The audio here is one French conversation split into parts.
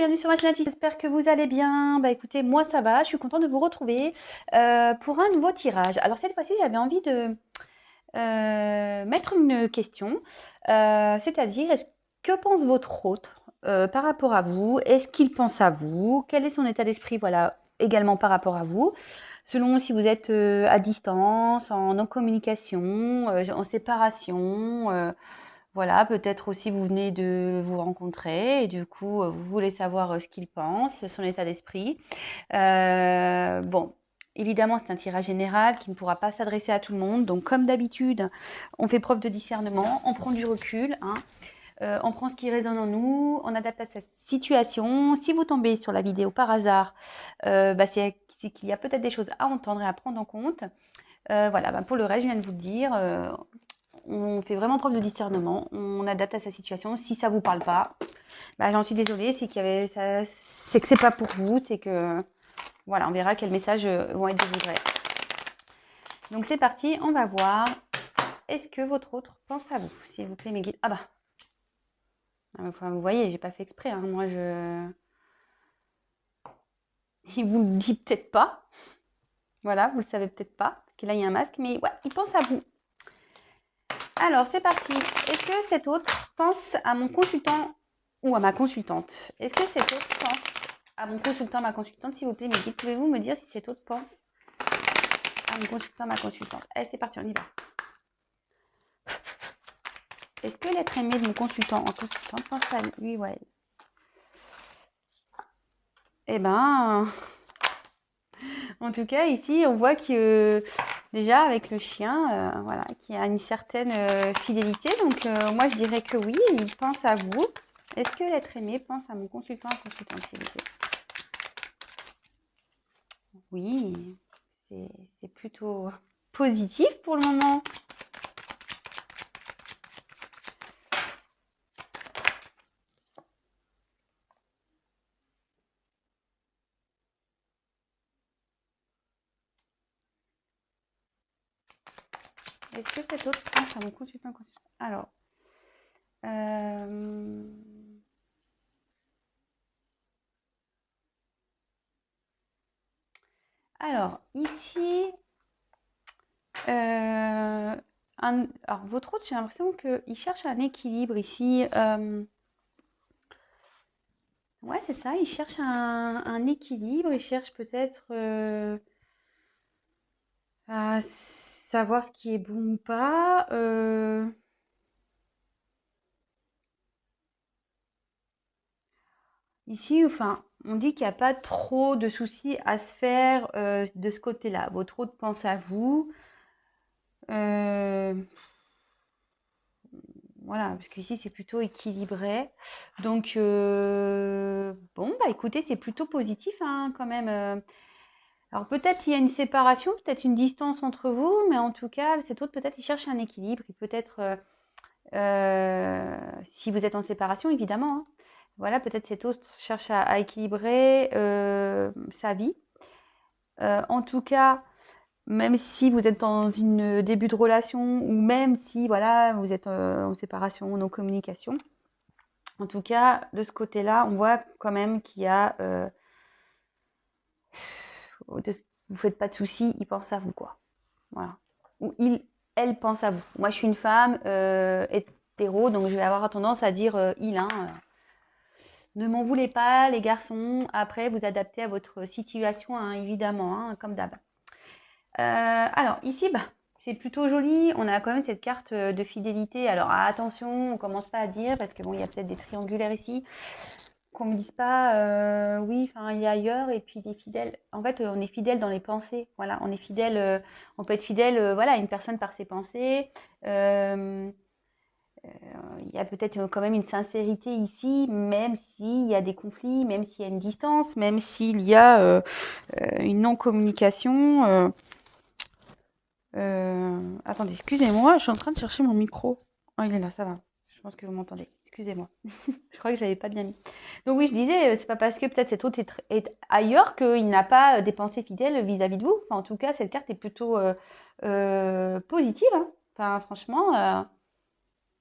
bienvenue sur ma chaîne Twitch. J'espère que vous allez bien. Bah écoutez, moi ça va, je suis contente de vous retrouver pour un nouveau tirage. Alors cette fois-ci, j'avais envie de mettre une question, c'est-à-dire que pense votre autre par rapport à vous? Est-ce qu'il pense à vous? Quel est son état d'esprit, voilà, également par rapport à vous? Selon si vous êtes à distance, en non-communication, en séparation, voilà, peut-être aussi vous venez de vous rencontrer et du coup, vous voulez savoir ce qu'il pense, son état d'esprit. Bon, évidemment, c'est un tirage général qui ne pourra pas s'adresser à tout le monde. Donc, comme d'habitude, on fait preuve de discernement, on prend du recul, hein. On prend ce qui résonne en nous, on adapte à cette situation. Si vous tombez sur la vidéo par hasard, c'est qu'il y a peut-être des choses à entendre et à prendre en compte. Voilà, pour le reste, je viens de vous le dire, on fait vraiment preuve de discernement, on adapte à sa situation. Si ça ne vous parle pas, j'en suis désolée, c'est que c'est pas pour vous, c'est que voilà, on verra quels messages vont être de vrai. Donc c'est parti, on va voir. Est-ce que votre autre pense à vous? S'il vous plaît, mes guides. Vous voyez, j'ai pas fait exprès, hein. Moi il vous le dit peut-être pas. Voilà, vous le savez peut-être pas, parce que là il y a un masque, mais ouais, il pense à vous. Alors c'est parti. Est-ce que cet autre pense à mon consultant ou à ma consultante? Est-ce que cet autre pense à mon consultant, ma consultante? S'il vous plaît, mes guides, pouvez-vous me dire si cet autre pense à mon consultant, ma consultante? Allez, c'est parti, on y va. Est-ce que l'être aimé de mon consultant en consultante pense à lui ou à elle? Eh ben, en tout cas, ici, on voit que déjà avec le chien, voilà, qu'il y a une certaine fidélité. Donc, moi, je dirais que oui, il pense à vous. Est-ce que l'être aimé pense à mon consultant, à consultante, s'il vous plaît? Oui, c'est plutôt positif pour le moment. Est-ce que cet autre pense à mon consultant, consultant? Alors, ici, alors votre autre, j'ai l'impression qu'il cherche un équilibre ici. Ouais, c'est ça, il cherche un équilibre, il cherche peut-être à savoir ce qui est bon ou pas. Ici, enfin, on dit qu'il n'y a pas trop de soucis à se faire de ce côté-là. Votre autre pense à vous. Voilà, parce qu'ici, c'est plutôt équilibré. Donc, bon, écoutez, c'est plutôt positif, hein, quand même. Alors, peut-être il y a une séparation, peut-être une distance entre vous, mais en tout cas, cet autre, peut-être, il cherche un équilibre. Il peut-être, si vous êtes en séparation, évidemment, hein. Voilà, peut-être cet autre cherche à équilibrer sa vie. En tout cas, même si vous êtes dans une début de relation ou même si voilà, vous êtes en séparation, non communication, en tout cas, de ce côté-là, on voit quand même qu'il y a vous faites pas de soucis, il pense à vous, quoi. Voilà. Ou elle pense à vous. Moi, je suis une femme hétéro, donc je vais avoir tendance à dire il, hein. Ne m'en voulez pas, les garçons. Après, vous adaptez à votre situation, hein, évidemment, hein, comme d'hab. Alors, ici, c'est plutôt joli. On a quand même cette carte de fidélité. Alors, attention, on commence pas à dire, parce que bon, il y a peut-être des triangulaires ici, qu'on me dise pas, oui, enfin, il est ailleurs, et puis il est fidèle. En fait, on est fidèle dans les pensées. Voilà, on est fidèle, on peut être fidèle, voilà, à une personne par ses pensées. Il y a peut-être quand même une sincérité ici, même s'il y a des conflits, même s'il y a une distance, même s'il y a une non-communication. Attendez, excusez-moi, je suis en train de chercher mon micro. Oh, il est là, ça va. Je pense que vous m'entendez. Excusez-moi. Je crois que je l'avais pas bien mis. Donc oui, je disais, c'est pas parce que peut-être cet autre est ailleurs qu'il n'a pas des pensées fidèles vis-à-vis de vous. Enfin, en tout cas, cette carte est plutôt positive, hein. Enfin, franchement,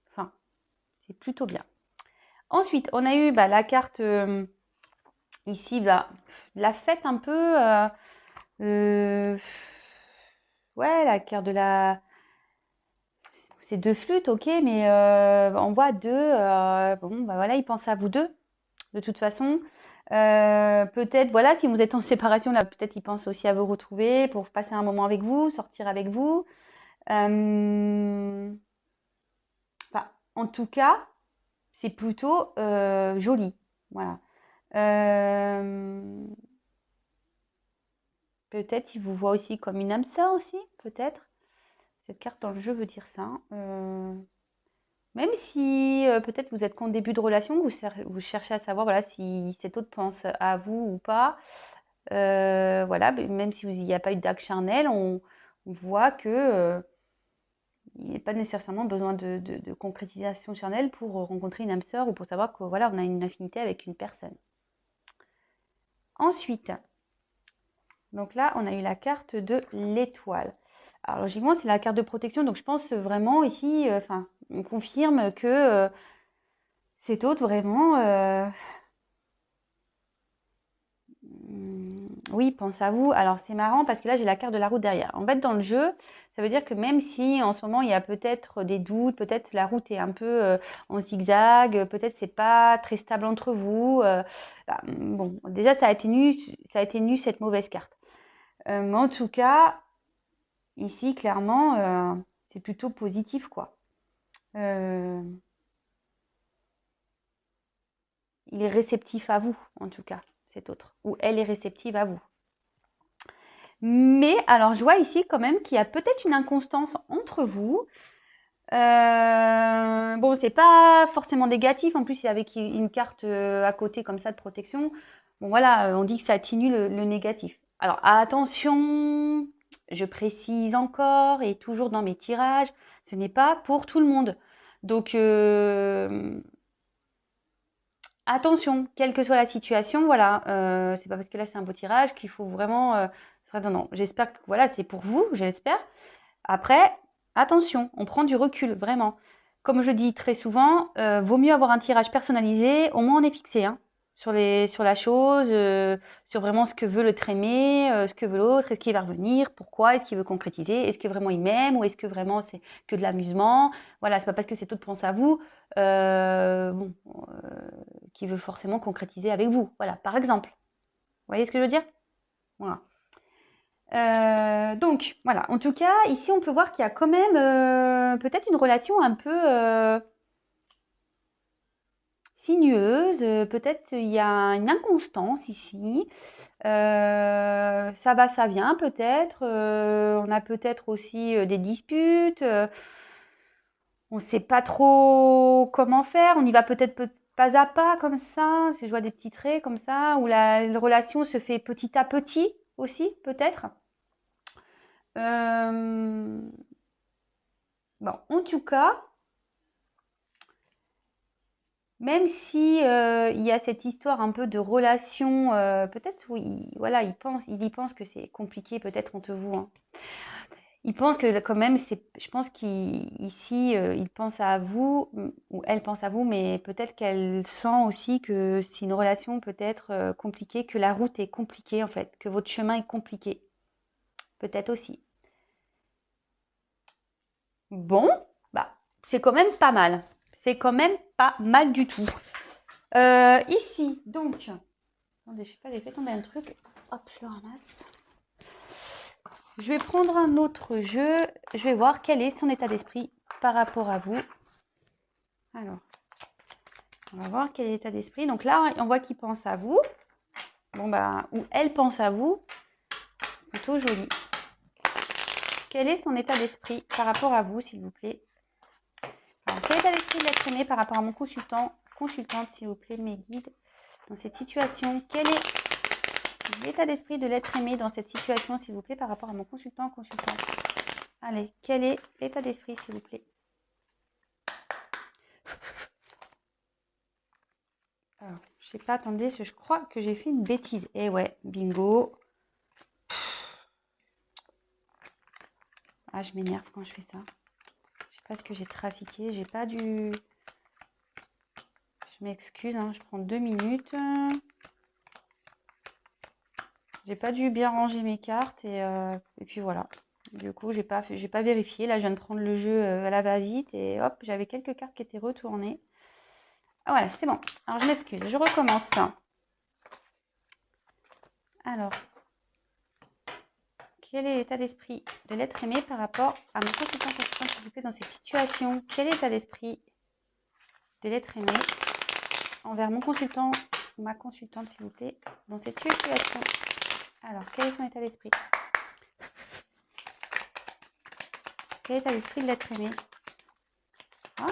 enfin, c'est plutôt bien. Ensuite, on a eu la carte Ici, bah, la fête un peu. Euh, ouais, la carte de la. C'est deux flûtes, ok, mais on voit deux. Bon, bah voilà, il pense à vous deux, de toute façon. Peut-être, voilà, si vous êtes en séparation, là, peut-être il pense aussi à vous retrouver pour passer un moment avec vous, sortir avec vous. Enfin, en tout cas, c'est plutôt joli. Voilà. Euh, Peut-être il vous voit aussi comme une âme sœur aussi, peut-être. Cette carte dans le jeu veut dire ça. Même si peut-être vous êtes qu'en début de relation, vous cherchez à savoir voilà, si cet autre pense à vous ou pas. Voilà, même si il n'y a pas eu d'acte charnel, on voit que il n'y a pas nécessairement besoin de concrétisation charnelle pour rencontrer une âme sœur ou pour savoir que voilà, on a une affinité avec une personne. Ensuite, donc là, on a eu la carte de l'étoile. Alors logiquement, c'est la carte de protection, donc je pense vraiment ici, enfin, on confirme que cet autre vraiment, oui, pense à vous. Alors c'est marrant parce que là, j'ai la carte de la route derrière. En fait, dans le jeu, ça veut dire que même si en ce moment, il y a peut-être des doutes, peut-être la route est un peu en zigzag, peut-être c'est pas très stable entre vous. Bah, bon, déjà, ça a été nu cette mauvaise carte. Mais en tout cas, ici, clairement, c'est plutôt positif, quoi. Euh, il est réceptif à vous, en tout cas, cet autre. Ou elle est réceptive à vous. Mais alors, je vois ici quand même qu'il y a peut-être une inconstance entre vous. Bon, c'est pas forcément négatif. En plus, avec une carte à côté comme ça de protection, bon voilà, on dit que ça atténue le négatif. Alors attention, je précise encore et toujours dans mes tirages, ce n'est pas pour tout le monde. Donc attention, quelle que soit la situation, voilà, c'est pas parce que là c'est un beau tirage qu'il faut vraiment. Non, non, j'espère que voilà, c'est pour vous, j'espère. Après, attention, on prend du recul, vraiment. Comme je dis très souvent, vaut mieux avoir un tirage personnalisé, au moins on est fixé hein, sur la chose, sur vraiment ce que veut l'être aimé, ce que veut l'autre, est-ce qu'il va revenir, pourquoi, est-ce qu'il veut concrétiser, est-ce que vraiment il m'aime ou est-ce que vraiment c'est que de l'amusement. Voilà, c'est pas parce que cet autre pense à vous, bon, qu'il veut forcément concrétiser avec vous. Voilà, par exemple. Vous voyez ce que je veux dire? Voilà. Donc voilà, en tout cas, ici on peut voir qu'il y a quand même peut-être une relation un peu sinueuse, peut-être il y a une inconstance ici. Ça va, ça vient peut-être. On a peut-être aussi des disputes. On ne sait pas trop comment faire. On y va peut-être pas à pas comme ça. Je vois des petits traits comme ça, où la relation se fait petit à petit aussi, peut-être. Euh, Bon, en tout cas, même si il y a cette histoire un peu de relation, peut-être oui, voilà, il y pense que c'est compliqué peut-être entre vous. Hein. Il pense que quand même, je pense qu'ici, il pense à vous ou elle pense à vous, mais peut-être qu'elle sent aussi que c'est une relation peut-être compliquée, que la route est compliquée en fait, que votre chemin est compliqué, peut-être aussi. Bon, bah, c'est quand même pas mal. C'est quand même pas mal du tout. Ici, donc, attendez, je sais pas, j'ai fait tomber un truc. Hop, je le ramasse. Je vais prendre un autre jeu. Je vais voir quel est son état d'esprit par rapport à vous. Alors, on va voir quel est l'état d'esprit. Donc là, on voit qu'il pense à vous. Bon, bah, ou elle pense à vous. Plutôt joli. Quel est son état d'esprit par rapport à vous, s'il vous plaît? Alors, quel état d'esprit de l'être aimé par rapport à mon consultante, s'il vous plaît, mes guides, dans cette situation? Quel est l'état d'esprit de l'être aimé dans cette situation, s'il vous plaît, par rapport à mon consultante? Allez, quel est l'état d'esprit, s'il vous plaît? Alors, je sais pas, attendez, je crois que j'ai fait une bêtise. Eh ouais, bingo. Ah, je m'énerve quand je fais ça. Je sais pas ce que j'ai trafiqué. J'ai pas dû... Je m'excuse, hein, je prends 2 minutes. J'ai pas dû bien ranger mes cartes et puis voilà. Du coup, j'ai pas vérifié. Là, je viens de prendre le jeu à la va-vite et hop, j'avais quelques cartes qui étaient retournées. Ah voilà, c'est bon. Alors, je m'excuse, je recommence. Alors, quel est l'état d'esprit de l'être aimé par rapport à mon consultant s'il vous plaît, dans cette situation? Quel est l'état d'esprit de l'être aimé envers mon consultant ou ma consultante, s'il vous plaît, dans cette situation? Alors, quel est son état d'esprit? Quel est l'état d'esprit de l'être aimé? Ah.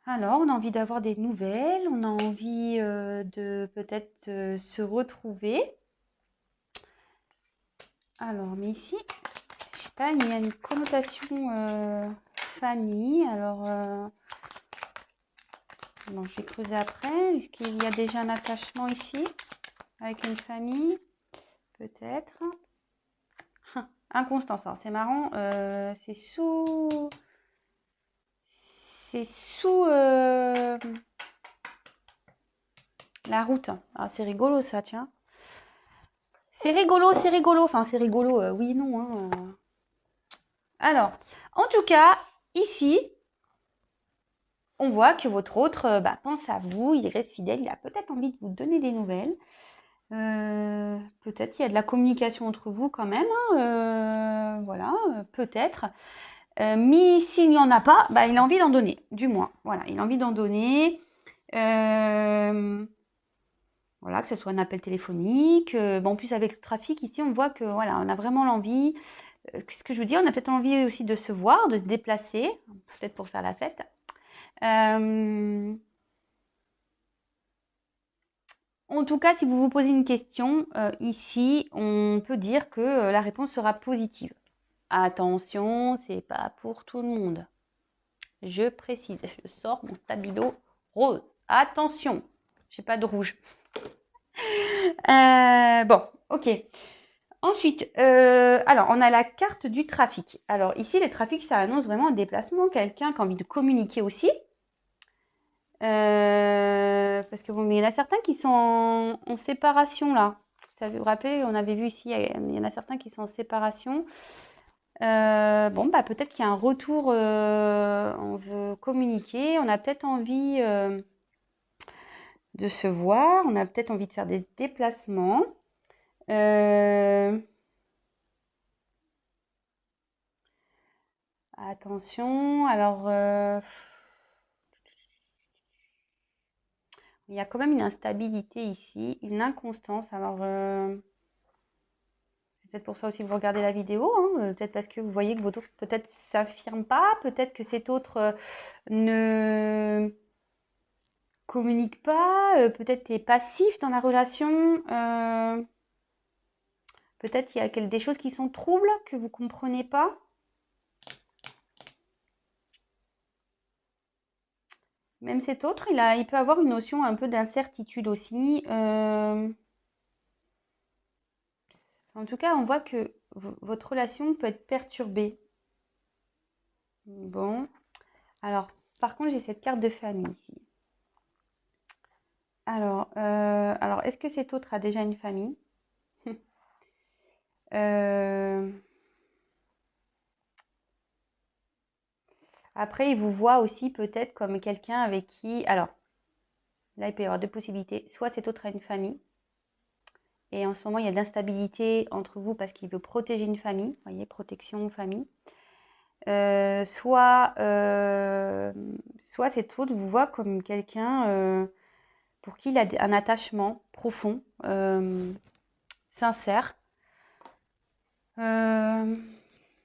Alors, on a envie d'avoir des nouvelles, on a envie de peut-être se retrouver. Alors, mais ici, je sais pas, il y a une connotation famille. Alors, bon, je vais creuser après. Est-ce qu'il y a déjà un attachement ici avec une famille? Peut-être. Inconstance. Alors, c'est marrant. C'est sous la route. Ah, c'est rigolo ça, tiens. C'est rigolo. Enfin, c'est rigolo, oui, non. Hein. Alors, en tout cas, ici, on voit que votre autre pense à vous, il reste fidèle, il a peut-être envie de vous donner des nouvelles. Peut-être il y a de la communication entre vous quand même. Hein, voilà, peut-être. Mais s'il n'y en a pas, il a envie d'en donner, du moins. Voilà, il a envie d'en donner. Voilà, que ce soit un appel téléphonique. En plus, avec le trafic, ici, on voit que voilà, on a vraiment l'envie. Ce que je vous dis, on a peut-être envie aussi de se voir, de se déplacer, peut-être pour faire la fête. En tout cas, si vous vous posez une question, ici, on peut dire que la réponse sera positive. Attention, c'est pas pour tout le monde. Je précise, je sors mon stabilo rose. Attention, j'ai pas de rouge. Bon, ok. Ensuite, alors on a la carte du trafic. Alors ici, le trafic, ça annonce vraiment un déplacement, quelqu'un qui a envie de communiquer aussi. Parce que bon, mais il y en a certains qui sont en séparation là. Vous vous rappelez, on avait vu ici, il y en a certains qui sont en séparation. Peut-être qu'il y a un retour, on veut communiquer, on a peut-être envie de se voir, on a peut-être envie de faire des déplacements. Attention, alors il y a quand même une instabilité ici, une inconstance. Alors c'est peut-être pour ça aussi que vous regardez la vidéo, hein, peut-être parce que vous voyez que votre autre peut-être s'affirme pas, peut-être que cet autre ne communique pas, peut-être est passif dans la relation, peut-être il y a des choses qui sont troubles que vous comprenez pas. Même cet autre, il peut avoir une notion un peu d'incertitude aussi. En tout cas, on voit que votre relation peut être perturbée. Bon. Alors, par contre, j'ai cette carte de famille ici. Alors, est-ce que cet autre a déjà une famille? Après, il vous voit aussi peut-être comme quelqu'un avec qui... Alors, là, il peut y avoir deux possibilités. Soit cet autre a une famille, et en ce moment, il y a de l'instabilité entre vous parce qu'il veut protéger une famille. Vous voyez, protection, famille. Soit cet autre vous voit comme quelqu'un pour qui il a un attachement profond, sincère,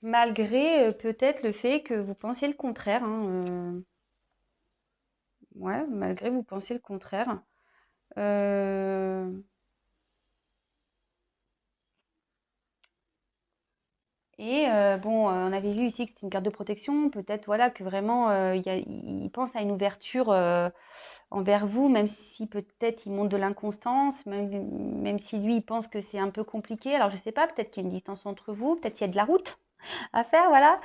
malgré peut-être le fait que vous pensiez le contraire. Hein, ouais, malgré vous pensiez le contraire. Et on avait vu ici que c'était une carte de protection. Peut-être voilà, que vraiment, il pense à une ouverture envers vous, même si peut-être il montre de l'inconstance, même si lui, il pense que c'est un peu compliqué. Alors, je ne sais pas, peut-être qu'il y a une distance entre vous, peut-être qu'il y a de la route à faire, voilà.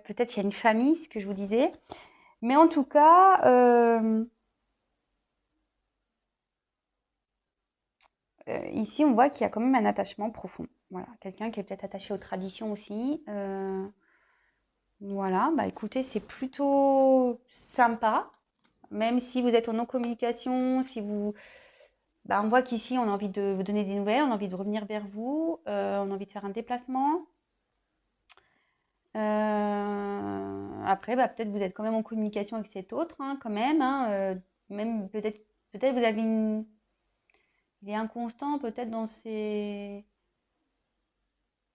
Peut-être qu'il y a une famille, ce que je vous disais. Mais en tout cas, ici, on voit qu'il y a quand même un attachement profond. Voilà, quelqu'un qui est peut-être attaché aux traditions aussi. Voilà, bah écoutez, c'est plutôt sympa. Même si vous êtes en non-communication, si vous... Bah, on voit qu'ici, on a envie de vous donner des nouvelles, on a envie de revenir vers vous, on a envie de faire un déplacement. Après, bah, peut-être vous êtes quand même en communication avec cet autre, hein, quand même. Hein, même peut-être vous avez une... Il est inconstant peut-être dans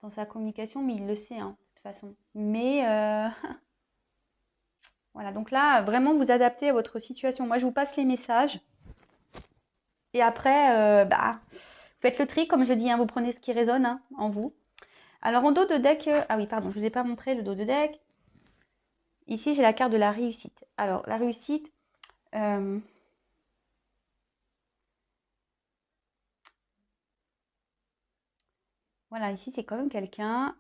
sa communication, mais il le sait, hein, de toute façon. Mais voilà, donc là, vraiment vous adaptez à votre situation. Moi, je vous passe les messages. Et après, bah, faites le tri, comme je dis, hein, vous prenez ce qui résonne hein, en vous. Alors, en dos de deck, ah oui, pardon, je ne vous ai pas montré le dos de deck. Ici, j'ai la carte de la réussite. Alors, la réussite, voilà, ici, c'est quand même quelqu'un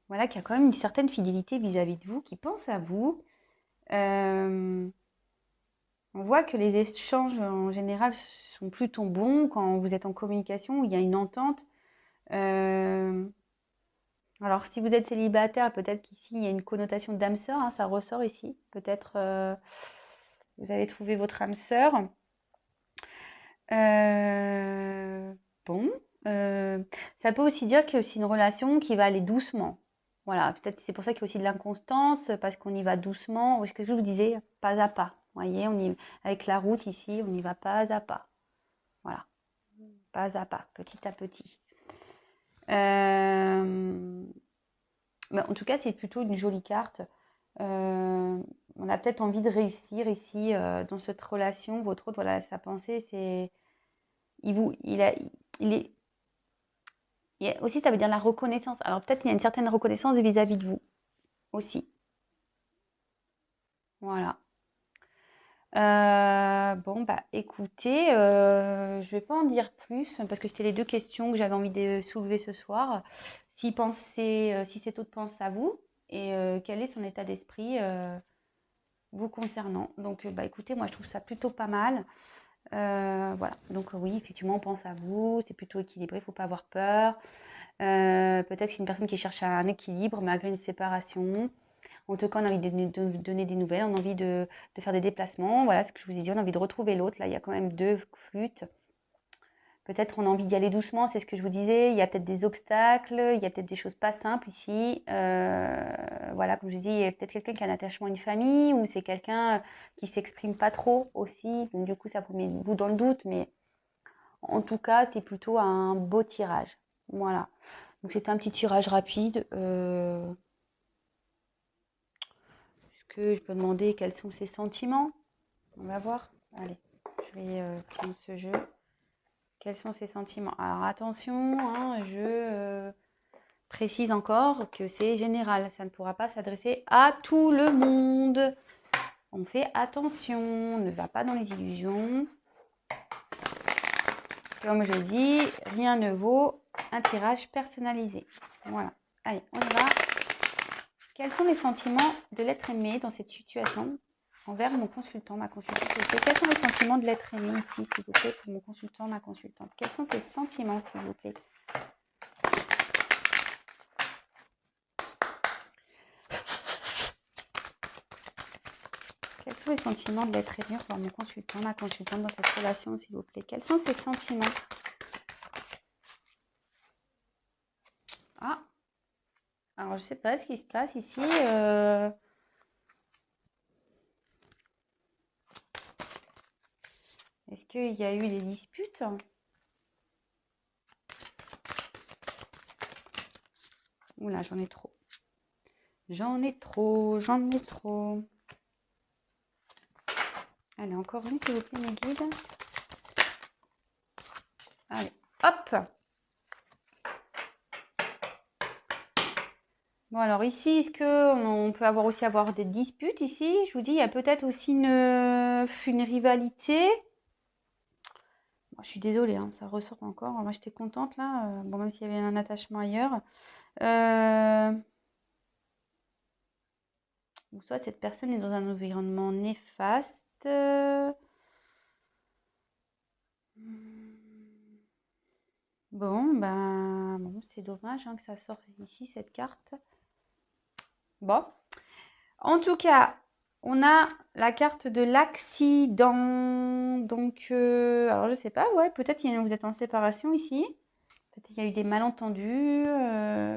voilà, qui a quand même une certaine fidélité vis-à-vis de vous, qui pense à vous. On voit que les échanges, en général, sont plutôt bons quand vous êtes en communication, où il y a une entente. Alors, si vous êtes célibataire, peut-être qu'ici, il y a une connotation d'âme sœur, hein, ça ressort ici. Peut-être vous avez trouvé votre âme sœur. Bon, ça peut aussi dire qu'il y a aussi une relation qui va aller doucement. Voilà, peut-être c'est pour ça qu'il y a aussi de l'inconstance, parce qu'on y va doucement. Ce que je vous disais, pas à pas. Vous voyez, avec la route ici, on y va pas à pas. Voilà, pas à pas, petit à petit. Mais en tout cas, c'est plutôt une jolie carte. On a peut-être envie de réussir ici dans cette relation. Votre autre, voilà, sa pensée, c'est il est aussi, ça veut dire la reconnaissance. Alors peut-être qu'il y a une certaine reconnaissance vis-à-vis de vous aussi. Voilà. Bon, bah écoutez, je vais pas en dire plus parce que c'était les deux questions que j'avais envie de soulever ce soir. Si cet autre pense à vous et quel est son état d'esprit vous concernant. Donc, bah écoutez, moi je trouve ça plutôt pas mal. Voilà, donc oui, effectivement, on pense à vous, c'est plutôt équilibré, il ne faut pas avoir peur. Peut-être que c'est une personne qui cherche un équilibre malgré une séparation. En tout cas, on a envie de donner des nouvelles, on a envie de faire des déplacements. Voilà ce que je vous ai dit, on a envie de retrouver l'autre. Là, il y a quand même deux flûtes. Peut-être on a envie d'y aller doucement, c'est ce que je vous disais. Il y a peut-être des obstacles, il y a peut-être des choses pas simples ici. Voilà, comme je dis, il y a peut-être quelqu'un qui a un attachement à une famille ou c'est quelqu'un qui s'exprime pas trop aussi. Donc du coup, ça vous met vous dans le doute, mais en tout cas, c'est plutôt un beau tirage. Voilà. Donc c'était un petit tirage rapide. Est-ce que je peux demander quels sont ses sentiments? On va voir. Allez, je vais prendre ce jeu. Quels sont ses sentiments? Alors attention, hein, je précise encore que c'est général. Ça ne pourra pas s'adresser à tout le monde. On fait attention, on ne va pas dans les illusions. Comme je dis, rien ne vaut un tirage personnalisé. Voilà. Allez, on y va. Quels sont les sentiments de l'être aimé dans cette situation envers mon consultant, ma consultante? Quels sont les sentiments de l'être aimé ici, s'il vous plaît, pour mon consultant, ma consultante? Quels sont ces sentiments, s'il vous plaît? Quels sont les sentiments de l'être aimé pour mon consultant, ma consultante dans cette relation, s'il vous plaît? Quels sont ces sentiments? Ah, alors je ne sais pas ce qui se passe ici. Est-ce qu'il y a eu des disputes? Oula, j'en ai trop. J'en ai trop, j'en ai trop. Allez, encore une, s'il vous plaît, mes guides. Allez, hop! Bon, alors ici, est-ce qu'on peut aussi avoir des disputes ici? Je vous dis, il y a peut-être aussi une rivalité. Bon, je suis désolée, hein, ça ressort encore. Moi, j'étais contente là. Bon, même s'il y avait un attachement ailleurs. Ou soit cette personne est dans un environnement néfaste. Bon, ben, bon, c'est dommage hein, que ça sorte ici, cette carte. Bon, en tout cas, on a la carte de l'accident. Donc, alors je sais pas, ouais, peut-être vous êtes en séparation ici. Peut-être il y a eu des malentendus.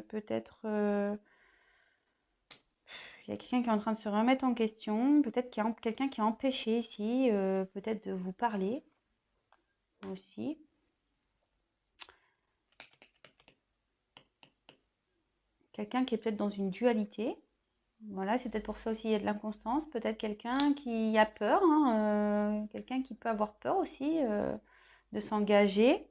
Peut-être il y a quelqu'un qui est en train de se remettre en question. Peut-être qu'il y a quelqu'un qui a empêché ici, peut-être de vous parler aussi. Quelqu'un qui est peut-être dans une dualité. Voilà, c'est peut-être pour ça aussi il y a de l'inconstance. Peut-être quelqu'un qui a peur, hein, quelqu'un qui peut avoir peur aussi de s'engager.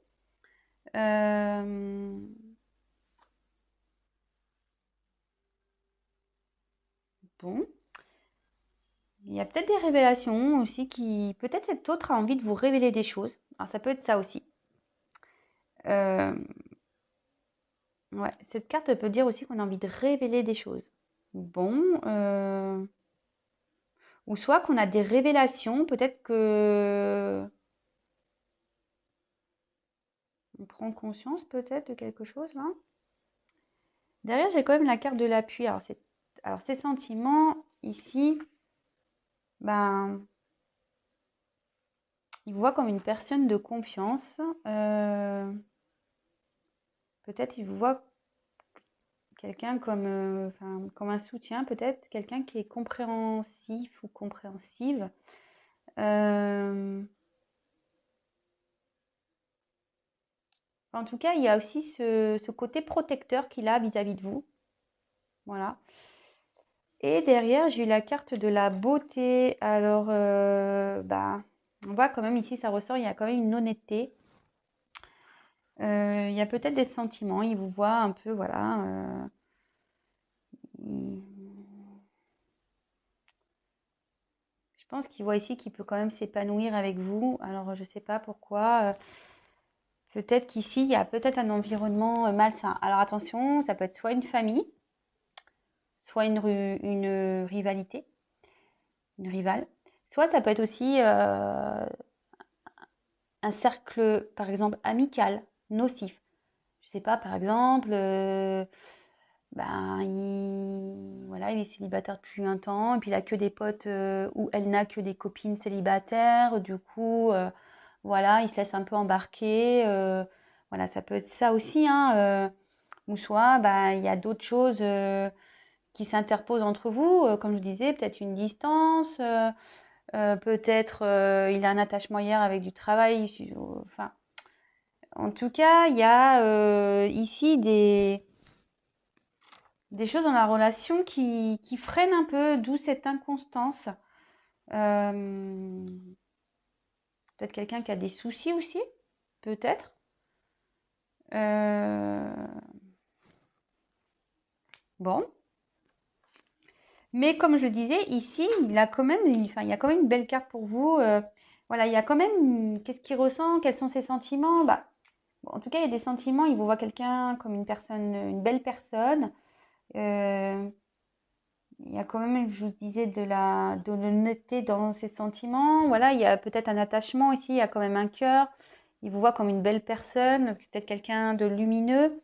Bon, il y a peut-être des révélations aussi qui... Peut-être cet autre a envie de vous révéler des choses. Alors ça peut être ça aussi. Euh, ouais, cette carte peut dire aussi qu'on a envie de révéler des choses. Bon, ou soit qu'on a des révélations, peut-être que on prend conscience peut-être de quelque chose là. Derrière, j'ai quand même la carte de l'appui. Alors ces sentiments ici, ben, il vous voit comme une personne de confiance. Peut-être il vous voit quelqu'un comme, comme un soutien, peut-être quelqu'un qui est compréhensif ou compréhensive. En tout cas, il y a aussi ce côté protecteur qu'il a vis-à-vis de vous. Voilà. Et derrière, j'ai eu la carte de la beauté. Alors, on voit quand même ici, ça ressort, il y a quand même une honnêteté. Il y a peut-être des sentiments, il vous voit un peu, voilà. Je pense qu'il voit ici qu'il peut quand même s'épanouir avec vous. Alors, je ne sais pas pourquoi. Peut-être qu'ici, il y a peut-être un environnement malsain. Alors, attention, ça peut être soit une famille, soit une rivalité, une rivale. Soit ça peut être aussi un cercle, par exemple, amical, nocif. Je sais pas, par exemple, voilà, il est célibataire depuis un temps, et puis il a que des potes, ou elle n'a que des copines célibataires, du coup, voilà, il se laisse un peu embarquer, voilà, ça peut être ça aussi, hein, ou soit, il y a d'autres choses qui s'interposent entre vous, comme je vous disais, peut-être une distance, peut-être il a un attachement hier avec du travail, enfin, en tout cas, il y a ici des choses dans la relation qui freinent un peu, d'où cette inconstance. Peut-être quelqu'un qui a des soucis aussi, peut-être. Bon. Mais comme je le disais, ici, il y a quand même une belle carte pour vous. Voilà, il y a quand même, qu'est-ce qu'il ressent, quels sont ses sentiments. Bon, en tout cas, il y a des sentiments, il vous voit quelqu'un comme une personne, une belle personne. Il y a quand même, je vous disais, de l'honnêteté dans ses sentiments. Voilà, il y a peut-être un attachement ici, il y a quand même un cœur. Il vous voit comme une belle personne, peut-être quelqu'un de lumineux,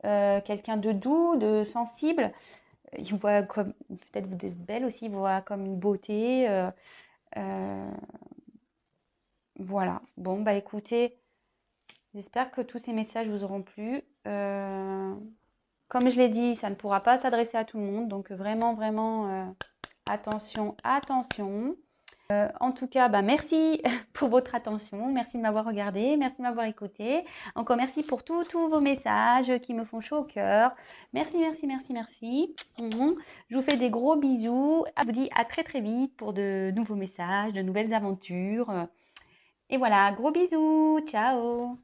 quelqu'un de doux, de sensible. Il vous voit comme, peut-être vous êtes belle aussi, il vous voit comme une beauté. Voilà. Bon, écoutez, j'espère que tous ces messages vous auront plu. Comme je l'ai dit, ça ne pourra pas s'adresser à tout le monde, donc vraiment, vraiment, attention, attention. En tout cas, merci pour votre attention, merci de m'avoir regardé, merci de m'avoir écouté. Encore merci pour tous vos messages qui me font chaud au cœur. Merci, merci, merci, merci. Je vous fais des gros bisous. Je vous dis à très très vite pour de nouveaux messages, de nouvelles aventures. Et voilà, gros bisous, ciao.